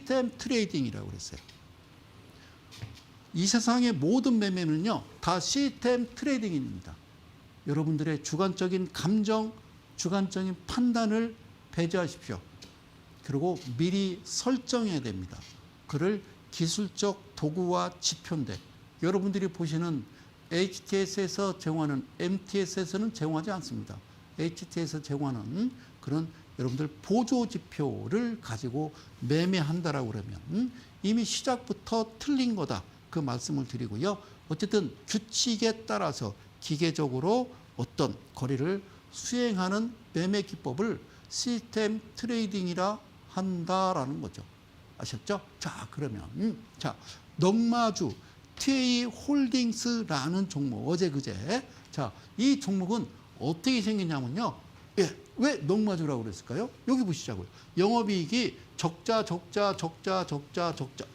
시스템 트레이딩이라고 그랬어요. 이 세상의 모든 매매는요, 다 시스템 트레이딩입니다. 여러분들의 주관적인 감정, 주관적인 판단을 배제하십시오. 그리고 미리 설정해야 됩니다. 그를 기술적 도구와 지표인데, 여러분들이 보시는 HTS에서 제공하는 MTS에서는 제공하지 않습니다. HTS에서 제공하는 그런 여러분들 보조지표를 가지고 매매한다라고 그러면 이미 시작부터 틀린 거다. 그 말씀을 드리고요. 어쨌든 규칙에 따라서 기계적으로 어떤 거래를 수행하는 매매 기법을 시스템 트레이딩이라 한다라는 거죠. 아셨죠? 자, 그러면 넉마주 TA 홀딩스라는 종목, 어제 그제. 자, 이 종목은 어떻게 생겼냐면요. 예, 왜 넉마주라고 그랬을까요? 여기 보시자고요. 영업이익이 적자.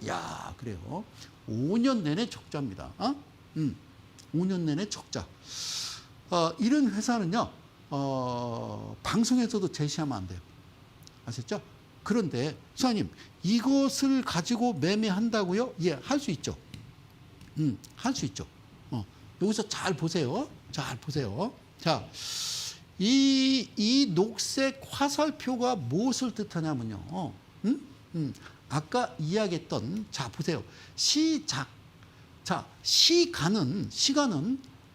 야, 그래요. 5년 내내 적자입니다. 5년 내내 적자. 이런 회사는요, 방송에서도 제시하면 안 돼요. 아셨죠? 그런데, 수사님, 이것을 가지고 매매한다고요? 예, 할 수 있죠. 할 수 있죠. 여기서 잘 보세요. 잘 보세요. 자, 이 녹색 화살표가 무엇을 뜻하냐면요. 아까 이야기했던, 자, 보세요. 시작. 자, 시간은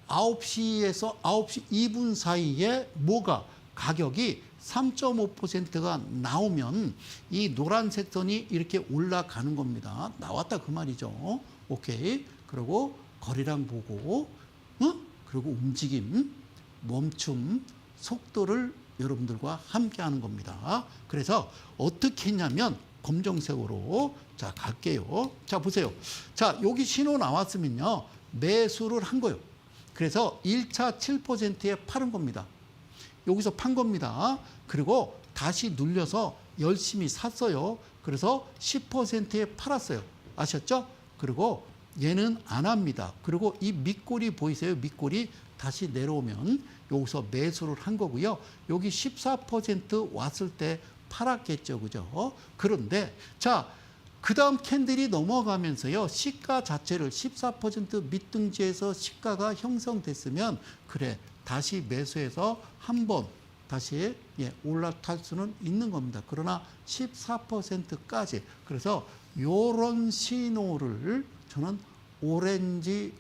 9시에서 9시 2분 사이에 뭐가 가격이 3.5%가 나오면 이 노란색 선이 이렇게 올라가는 겁니다. 나왔다 그 말이죠. 오케이. 그리고 거래량 보고, 그리고 움직임, 멈춤, 속도를 여러분들과 함께 하는 겁니다. 그래서 어떻게 했냐면 검정색으로 자 갈게요. 자 보세요. 자 여기 신호 나왔으면요. 매수를 한 거예요. 그래서 1차 7%에 팔은 겁니다. 여기서 판 겁니다. 그리고 다시 눌려서 열심히 샀어요. 그래서 10%에 팔았어요. 아셨죠? 그리고 얘는 안 합니다. 그리고 이 밑골이 보이세요? 밑골이 다시 내려오면 여기서 매수를 한 거고요. 여기 14% 왔을 때 팔았겠죠. 그죠? 그런데 자, 그 다음 캔들이 넘어가면서요. 시가 자체를 14% 밑등지에서 시가가 형성됐으면 그래 다시 매수해서 한번 다시 올라탈 수는 있는 겁니다. 그러나 14%까지. 그래서 요런 신호를 저는 오렌지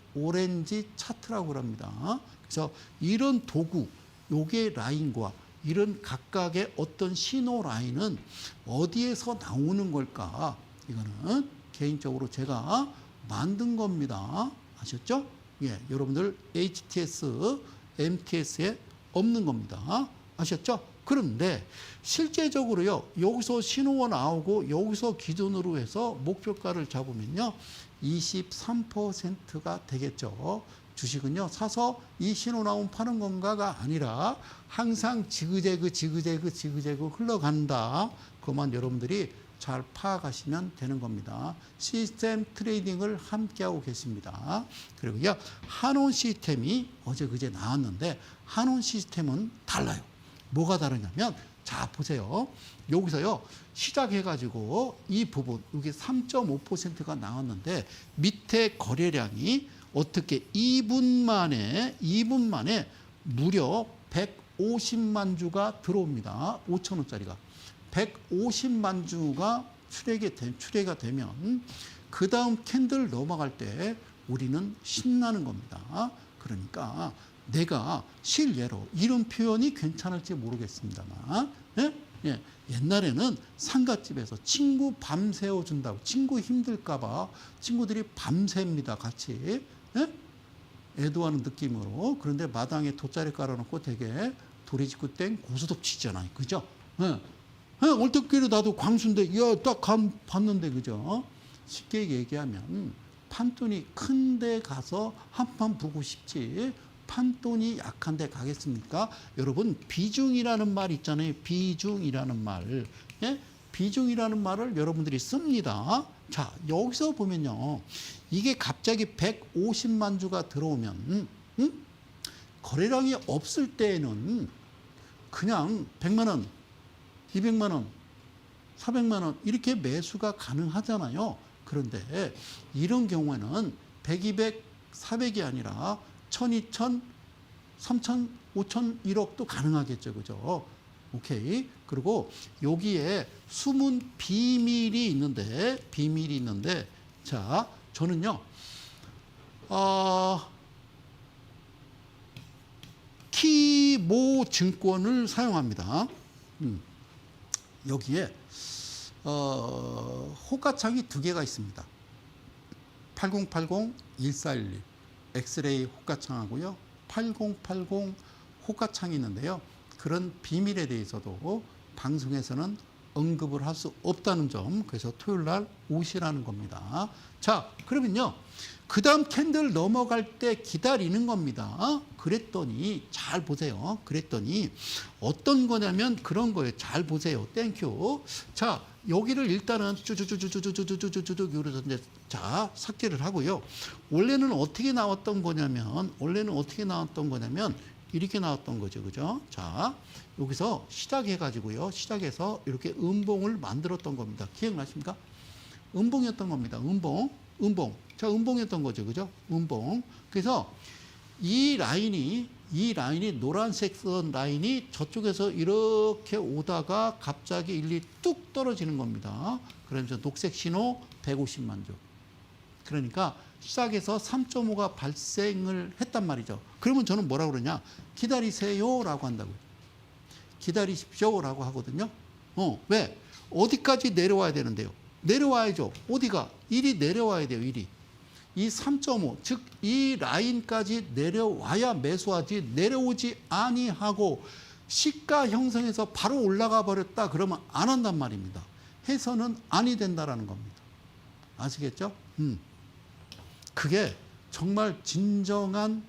차트라고 합니다. 그래서 이런 도구, 요게 라인과 이런 각각의 어떤 신호 라인은 어디에서 나오는 걸까? 이거는 개인적으로 제가 만든 겁니다. 아셨죠? 예, 여러분들 HTS, MTS에 없는 겁니다. 아셨죠? 그런데 실제적으로요, 여기서 신호가 나오고 여기서 기준으로 해서 목표가를 잡으면요, 23%가 되겠죠. 주식은요, 사서 이 신호 나오면 파는 건가가 아니라 항상 지그재그 흘러간다. 그것만 여러분들이 잘 파악하시면 되는 겁니다. 시스템 트레이딩을 함께하고 계십니다. 그리고요, 한온 시스템이 어제 그제 나왔는데 한온 시스템은 달라요. 뭐가 다르냐면 자 보세요. 여기서요 시작해가지고 이 부분 여기 3.5%가 나왔는데 밑에 거래량이 어떻게 2분 만에 무려 150만 주가 들어옵니다. 5,000원짜리가 150만 주가 출회가 되면 그 다음 캔들 넘어갈 때 우리는 신나는 겁니다. 그러니까 내가 실례로 이런 표현이 괜찮을지 모르겠습니다만 예? 옛날에는 상가집에서 친구 밤 새워준다고 친구 힘들까 봐 친구들이 밤새입니다. 같이 애도하는 느낌으로. 그런데 마당에 돗자리 깔아놓고 되게 도리지구 땡 고스톱 치잖아요. 그죠? 얼떨결에 나도 광수인데 딱 봤는데 그죠? 쉽게 얘기하면 판돈이 큰데 가서 한판 보고 싶지 판돈이 약한데 가겠습니까? 여러분 비중이라는 말 있잖아요. 비중이라는 말. 예? 비중이라는 말을 여러분들이 씁니다. 자 여기서 보면요. 이게 갑자기 150만 주가 들어오면 거래량이 없을 때에는 그냥 100만 원, 200만 원, 400만 원 이렇게 매수가 가능하잖아요. 그런데 이런 경우에는 100, 200, 400이 아니라 1000, 2000, 3000, 5000, 1억도 가능하겠죠. 그죠? 오케이. 그리고 여기에 숨은 비밀이 있는데, 자, 저는요, 키모 증권을 사용합니다. 여기에, 호가창이 두 개가 있습니다. 8080-1411 엑스레이 호가창하고요. 8080 호가창이 있는데요. 그런 비밀에 대해서도 방송에서는 언급을 할 수 없다는 점, 그래서 토요일 날 오시라는 겁니다. 자, 그러면요. 그 다음 캔들 넘어갈 때 기다리는 겁니다. 그랬더니, 잘 보세요. 그랬더니, 어떤 거냐면 그런 거예요. 잘 보세요. 땡큐. 자, 여기를 일단은 쭈쭈쭈쭈쭈쭈쭈쭈쭈 그래서 이제 자, 삭제를 하고요. 원래는 어떻게 나왔던 거냐면, 이렇게 나왔던 거죠. 그죠? 자, 여기서 시작해가지고요. 시작해서 이렇게 음봉을 만들었던 겁니다. 기억나십니까? 음봉이었던 겁니다. 음봉. 자, 음봉이었던 거죠. 그죠? 음봉. 그래서 이 라인이 노란색 선 라인이 저쪽에서 이렇게 오다가 갑자기 일리 뚝 떨어지는 겁니다. 그러면서 녹색 신호 150만 주. 그러니까 시작해서 3.5가 발생을 했단 말이죠. 그러면 저는 뭐라고 그러냐? 기다리세요라고 한다고요. 기다리십시오라고 하거든요. 왜? 어디까지 내려와야 되는데요? 내려와야죠. 어디가? 1이 내려와야 돼요. 1이. 이 3.5, 즉 이 라인까지 내려와야 매수하지 내려오지 아니하고 시가 형성해서 바로 올라가 버렸다 그러면 안 한단 말입니다. 해서는 아니 된다라는 겁니다. 아시겠죠? 그게 정말 진정한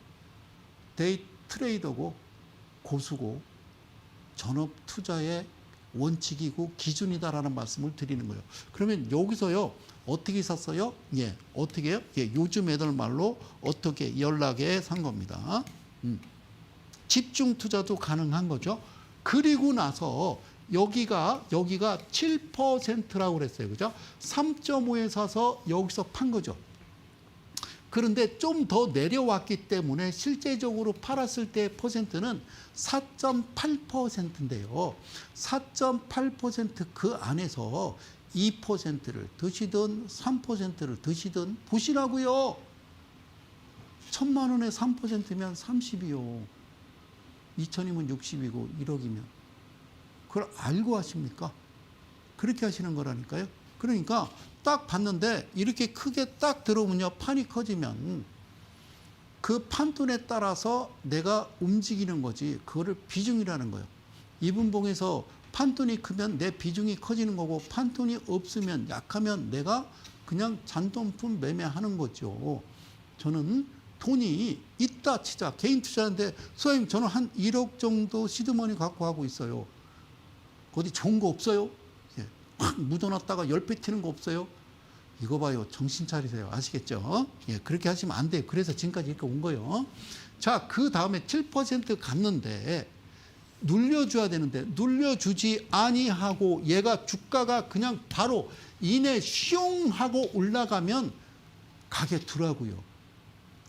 데이 트레이더고 고수고 전업 투자의 원칙이고 기준이다라는 말씀을 드리는 거예요. 그러면 여기서요 어떻게 샀어요? 예, 어떻게 해요? 예, 요즘 애들 말로 어떻게 연락에 산 겁니다. 집중 투자도 가능한 거죠. 그리고 나서 여기가 7%라고 그랬어요. 그죠? 3.5에 사서 여기서 판 거죠. 그런데 좀 더 내려왔기 때문에 실제적으로 팔았을 때 퍼센트는 4.8%인데요. 4.8% 그 안에서 2%를 드시든 3%를 드시든 보시라고요. 1000만 원에 3%면 30이요. 2000이면 60이고 1억이면. 그걸 알고 하십니까? 그렇게 하시는 거라니까요. 그러니까 딱 봤는데 이렇게 크게 딱 들어오면요. 판이 커지면 그 판돈에 따라서 내가 움직이는 거지. 그거를 비중이라는 거예요. 이분봉에서 판돈이 크면 내 비중이 커지는 거고 판돈이 없으면 약하면 내가 그냥 잔돈품 매매하는 거죠. 저는 돈이 있다 치자. 개인 투자인데 선생님 저는 한 1억 정도 시드머니 갖고 하고 있어요. 어디 좋은 거 없어요? 예. 확 묻어놨다가 10배 튀는 거 없어요? 이거 봐요. 정신 차리세요. 아시겠죠? 예, 그렇게 하시면 안 돼요. 그래서 지금까지 이렇게 온 거예요. 자, 그 다음에 7% 갔는데 눌려줘야 되는데 눌려주지 아니하고 얘가 주가가 그냥 바로 이내 슝 하고 올라가면 가게 두라고요.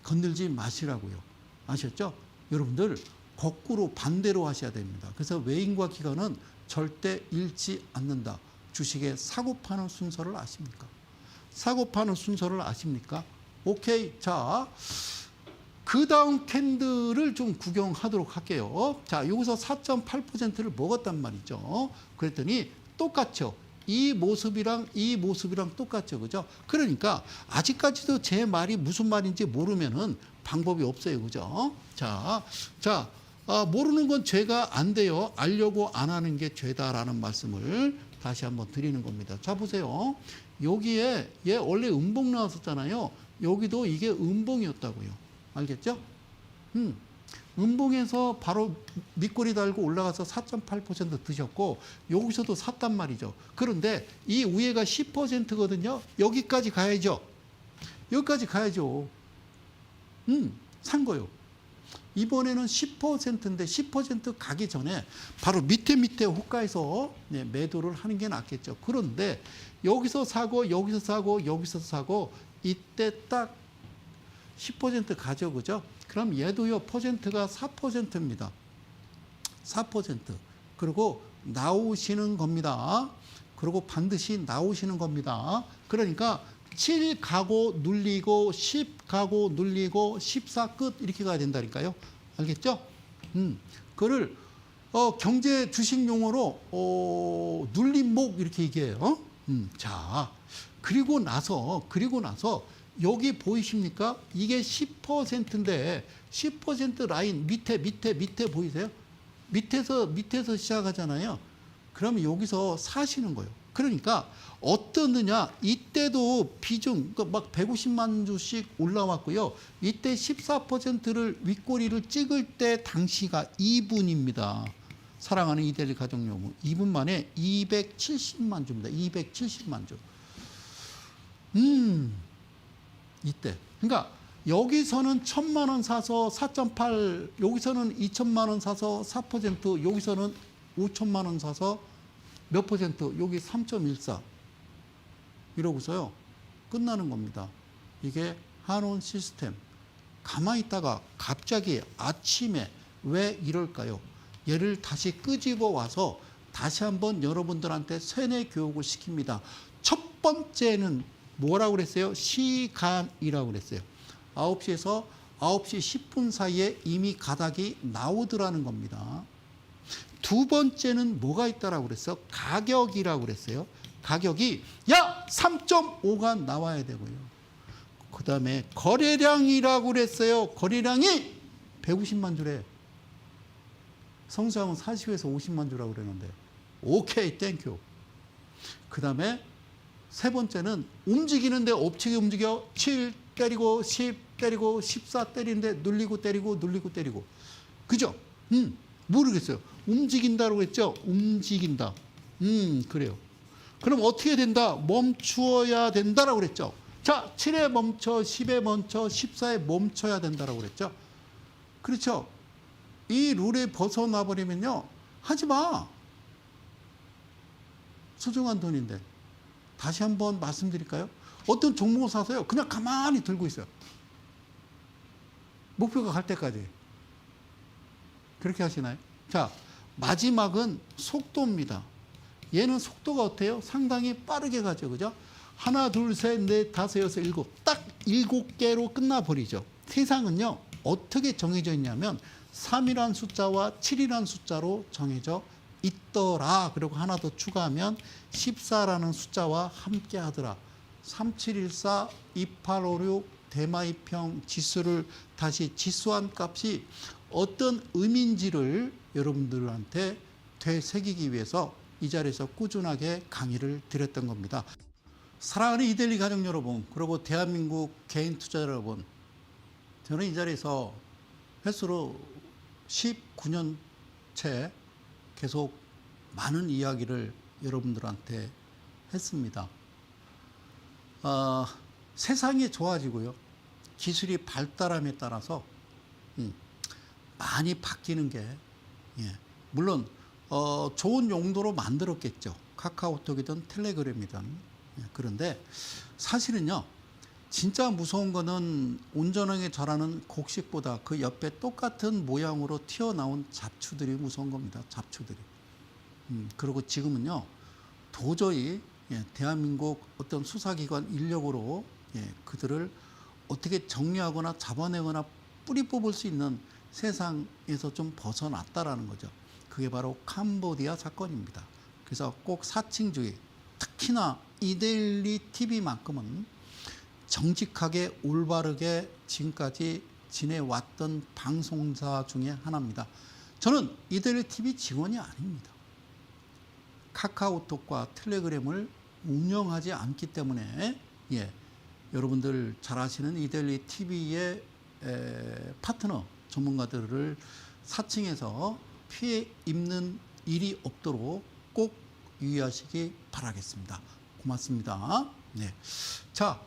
건들지 마시라고요. 아셨죠? 여러분들 거꾸로 반대로 하셔야 됩니다. 그래서 외인과 기관은 절대 잃지 않는다. 주식의 사고 파는 순서를 아십니까? 사고 파는 순서를 아십니까? 오케이. 자, 그 다음 캔들을 좀 구경하도록 할게요. 자, 여기서 4.8%를 먹었단 말이죠. 그랬더니 똑같죠. 이 모습이랑 똑같죠. 그죠? 그러니까 아직까지도 제 말이 무슨 말인지 모르면은 방법이 없어요. 그죠? 자, 모르는 건 죄가 안 돼요. 알려고 안 하는 게 죄다라는 말씀을 다시 한번 드리는 겁니다. 자, 보세요. 여기에 얘 원래 음봉 나왔었잖아요. 여기도 이게 음봉이었다고요. 알겠죠? 음봉에서 바로 밑꼬리 달고 올라가서 4.8% 드셨고 여기서도 샀단 말이죠. 그런데 이 위에가 10%거든요. 여기까지 가야죠. 여기까지 가야죠. 산 거요. 이번에는 10%인데 10% 가기 전에 바로 밑에 호가에서 매도를 하는 게 낫겠죠. 그런데 여기서 사고 여기서 사고 여기서 사고 이때 딱 10% 가죠. 그죠? 그럼 얘도요. 퍼센트가 4%입니다. 4%. 그리고 나오시는 겁니다. 그리고 반드시 나오시는 겁니다. 그러니까 7 가고 눌리고 10 가고 눌리고 14 끝 이렇게 가야 된다니까요. 알겠죠? 그거를 경제 주식 용어로 눌림목 이렇게 얘기해요. 자, 그리고 나서 여기 보이십니까? 이게 10%인데 10% 라인 밑에 보이세요? 밑에서 시작하잖아요. 그러면 여기서 사시는 거예요. 그러니까 어떠느냐? 이때도 비중 막 150만 주씩 올라왔고요. 이때 14%를 윗꼬리를 찍을 때 당시가 2분입니다. 사랑하는 이데일리 가정용무 2분 만에 270만 주입니다. 270만 주. 이때. 그러니까 여기서는 1,000만 원 사서 4.8, 여기서는 2천만 원 사서 4%, 여기서는 5천만 원 사서 몇 퍼센트? 여기 3.14. 이러고서요. 끝나는 겁니다. 이게 한온 시스템. 가만히 있다가 갑자기 아침에 왜 이럴까요? 얘를 다시 끄집어 와서 다시 한번 여러분들한테 세뇌 교육을 시킵니다. 첫 번째는 뭐라고 그랬어요? 시간이라고 그랬어요. 9시에서 9시 10분 사이에 이미 가닥이 나오더라는 겁니다. 두 번째는 뭐가 있다라고 그랬어요? 가격이라고 그랬어요. 가격이 3.5가 나와야 되고요. 그 다음에 거래량이라고 그랬어요. 거래량이 150만 주래. 성수하면 40에서 50만 주라고 그랬는데 오케이 땡큐. 그 다음에 세 번째는 움직이는데 업체가 움직여 7 때리고 10 때리고 14 때리는데 눌리고 때리고 그죠? 모르겠어요. 움직인다고 했죠? 움직인다. 그래요. 그럼 어떻게 된다? 멈추어야 된다라고 그랬죠? 자, 7에 멈춰, 10에 멈춰, 14에 멈춰야 된다라고 그랬죠? 그렇죠? 이 룰에 벗어나 버리면요. 하지 마. 소중한 돈인데. 다시 한번 말씀드릴까요? 어떤 종목을 사서요. 그냥 가만히 들고 있어요. 목표가 갈 때까지. 그렇게 하시나요? 자, 마지막은 속도입니다. 얘는 속도가 어때요? 상당히 빠르게 가죠. 그죠? 하나, 둘, 셋, 넷, 다섯, 여섯, 일곱. 딱 7개로 끝나버리죠. 세상은요. 어떻게 정해져 있냐면 3이란 숫자와 7이란 숫자로 정해져 있더라. 그리고 하나 더 추가하면 14라는 숫자와 함께 하더라. 3714, 2856 대마이평 지수를 다시 지수한 값이 어떤 의미인지를 여러분들한테 되새기기 위해서 이 자리에서 꾸준하게 강의를 드렸던 겁니다. 사랑하는 이데일리 가족 여러분, 그리고 대한민국 개인 투자자 여러분, 저는 이 자리에서 횟수로 19년째 계속 많은 이야기를 여러분들한테 했습니다. 세상이 좋아지고요. 기술이 발달함에 따라서 많이 바뀌는 게 물론 좋은 용도로 만들었겠죠. 카카오톡이든 텔레그램이든. 그런데 사실은요. 진짜 무서운 거는 온전하게 자라는 곡식보다 그 옆에 똑같은 모양으로 튀어나온 잡초들이 무서운 겁니다. 잡초들이. 그리고 지금은요. 도저히 대한민국 어떤 수사기관 인력으로 그들을 어떻게 정리하거나 잡아내거나 뿌리 뽑을 수 있는 세상에서 좀 벗어났다라는 거죠. 그게 바로 캄보디아 사건입니다. 그래서 꼭 사칭주의, 특히나 이데일리 TV만큼은 정직하게 올바르게 지금까지 지내왔던 방송사 중에 하나입니다. 저는 이데일리 TV 직원이 아닙니다. 카카오톡과 텔레그램을 운영하지 않기 때문에 여러분들 잘 아시는 이데일리 TV의 파트너 전문가들을 사칭해서 피해 입는 일이 없도록 꼭 유의하시기 바라겠습니다. 고맙습니다. 자,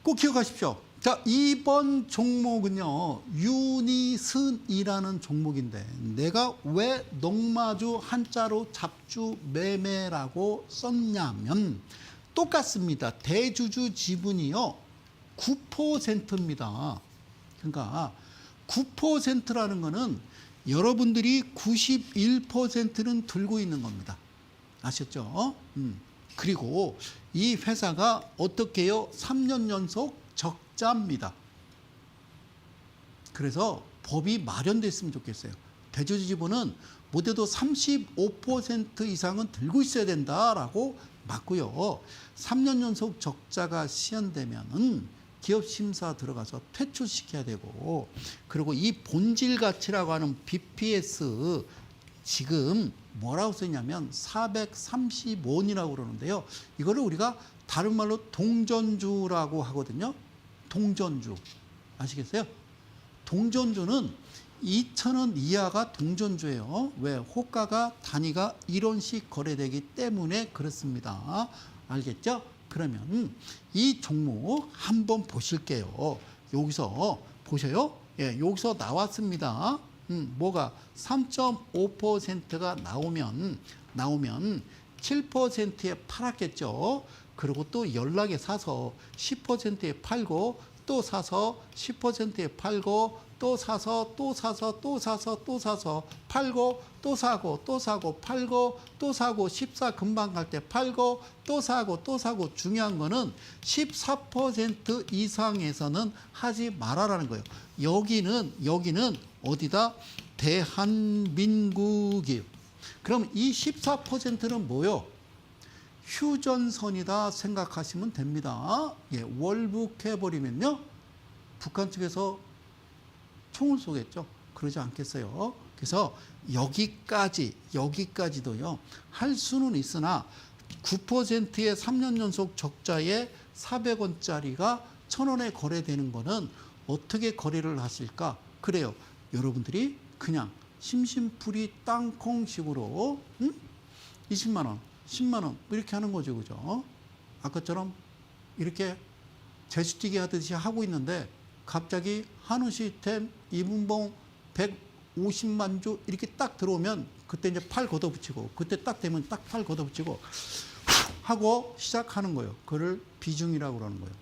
꼭 기억하십시오. 자, 이번 종목은요, 유니슨이라는 종목인데, 내가 왜 농마주 한자로 잡주 매매라고 썼냐면, 똑같습니다. 대주주 지분이요, 9%입니다. 그러니까 9%라는 거는 여러분들이 91%는 들고 있는 겁니다. 아셨죠? 그리고 이 회사가 어떻게 해요? 3년 연속 적자입니다. 그래서 법이 마련됐으면 좋겠어요. 대주주 지분은 못해도 35% 이상은 들고 있어야 된다라고 맞고요. 3년 연속 적자가 시현되면은 기업 심사 들어가서 퇴출시켜야 되고, 그리고 이 본질 가치라고 하는 BPS 지금 뭐라고 쓰냐면 430원이라고 그러는데요. 이거를 우리가 다른 말로 동전주라고 하거든요. 동전주. 아시겠어요? 동전주는 2,000원 이하가 동전주예요. 왜? 호가가 단위가 1원씩 거래되기 때문에 그렇습니다. 알겠죠? 그러면 이 종목 한번 보실게요. 여기서 보셔요. 예, 여기서 나왔습니다. 뭐가 3.5%가 나오면 7%에 팔았겠죠. 그리고 또 연락에 사서 10%에 팔고 또 사서 10%에 팔고 또 사서 또 사서 또 사서 또 사서 팔고 또 사고 또 사고 팔고 또 사고 14 금방 갈 때 팔고 또 사고 또 사고. 중요한 거는 14% 이상에서는 하지 말아라는 거예요. 여기는 어디다? 대한민국이에요. 그럼 이 14%는 뭐요? 휴전선이다 생각하시면 됩니다. 예, 월북해버리면요, 북한 측에서 총을 쏘겠죠. 그러지 않겠어요. 그래서 여기까지도요, 할 수는 있으나 9%의 3년 연속 적자에 400원짜리가 1,000원에 거래되는 거는 어떻게 거래를 하실까? 그래요. 여러분들이 그냥 심심풀이 땅콩식으로 20만 원, 10만 원 이렇게 하는 거죠. 그죠? 아까처럼 이렇게 제수뛰기 하듯이 하고 있는데 갑자기 한우 시스템 2분봉 150만 주 이렇게 딱 들어오면 그때 이제 팔 걷어붙이고, 그때 딱 되면 딱 팔 걷어붙이고 하고 시작하는 거예요. 그걸 비중이라고 그러는 거예요.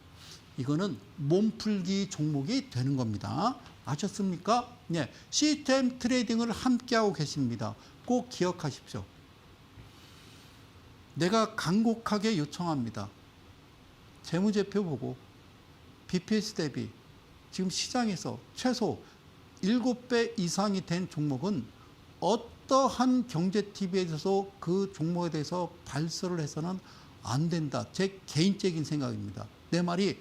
이거는 몸풀기 종목이 되는 겁니다. 아셨습니까? 네, 시스템 트레이딩을 함께하고 계십니다. 꼭 기억하십시오. 내가 간곡하게 요청합니다. 재무제표 보고 BPS 대비 지금 시장에서 최소 7배 이상이 된 종목은 어떠한 경제TV에서 그 종목에 대해서 발설을 해서는 안 된다. 제 개인적인 생각입니다. 내 말이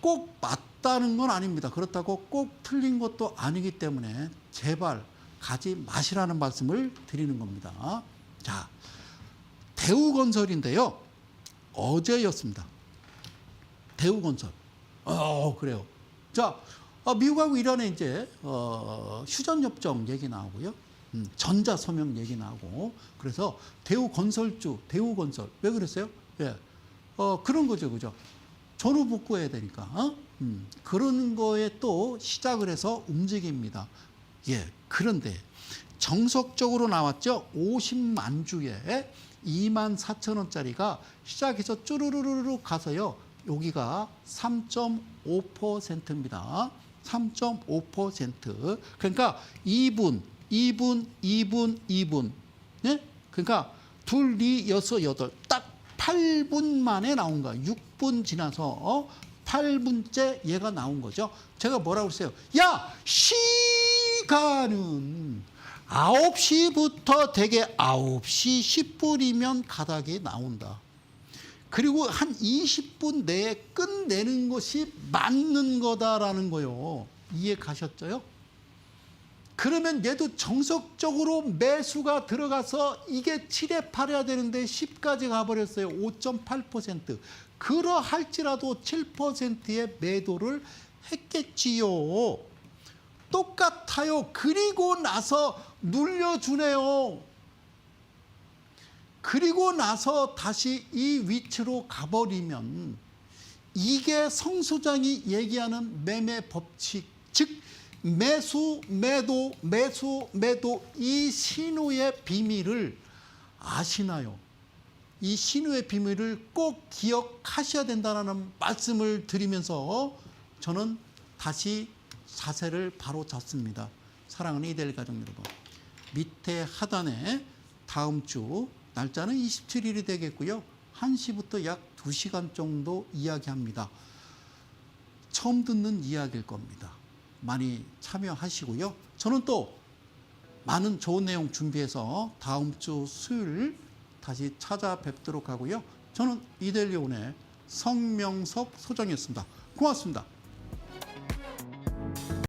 꼭 맞다는 건 아닙니다. 그렇다고 꼭 틀린 것도 아니기 때문에 제발 가지 마시라는 말씀을 드리는 겁니다. 자, 대우건설인데요. 어제였습니다. 대우건설. 그래요. 자, 미국하고 이란에 이제 휴전협정 얘기 나오고요. 전자서명 얘기 나오고. 그래서 대우건설주, 대우건설. 왜 그랬어요? 예. 그런 거죠. 그죠? 전후 복구해야 되니까. 그런 거에 또 시작을 해서 움직입니다. 예. 그런데 정석적으로 나왔죠. 50만 주에 24,000원짜리가 시작해서 쭈루루루루 가서요. 여기가 3.5%입니다. 3.5%. 그러니까 2분. 네? 그러니까 2, 2, 6, 8. 딱 8분 만에 나온 거야. 6분 지나서 8분째 얘가 나온 거죠. 제가 뭐라고 했어요? 야, 시간은 9시부터 되게 9시 10분이면 가닥이 나온다. 그리고 한 20분 내에 끝내는 것이 맞는 거다라는 거요. 이해 가셨죠? 그러면 얘도 정석적으로 매수가 들어가서 이게 7에 팔아야 되는데 10까지 가버렸어요. 5.8%. 그러할지라도 7%의 매도를 했겠지요. 똑같아요. 그리고 나서 눌려주네요. 그리고 나서 다시 이 위치로 가버리면 이게 성 소장이 얘기하는 매매 법칙, 즉 매수, 매도, 매수, 매도, 이 신호의 비밀을 아시나요? 이 신호의 비밀을 꼭 기억하셔야 된다는 말씀을 드리면서 저는 다시 자세를 바로 잡습니다. 사랑하는 이데일 가족 여러분, 밑에 하단에 다음 주 날짜는 27일이 되겠고요. 1시부터 약 2시간 정도 이야기합니다. 처음 듣는 이야기일 겁니다. 많이 참여하시고요. 저는 또 많은 좋은 내용 준비해서 다음 주 수요일 다시 찾아뵙도록 하고요. 저는 이데일리온의 성명석 소장이었습니다. 고맙습니다.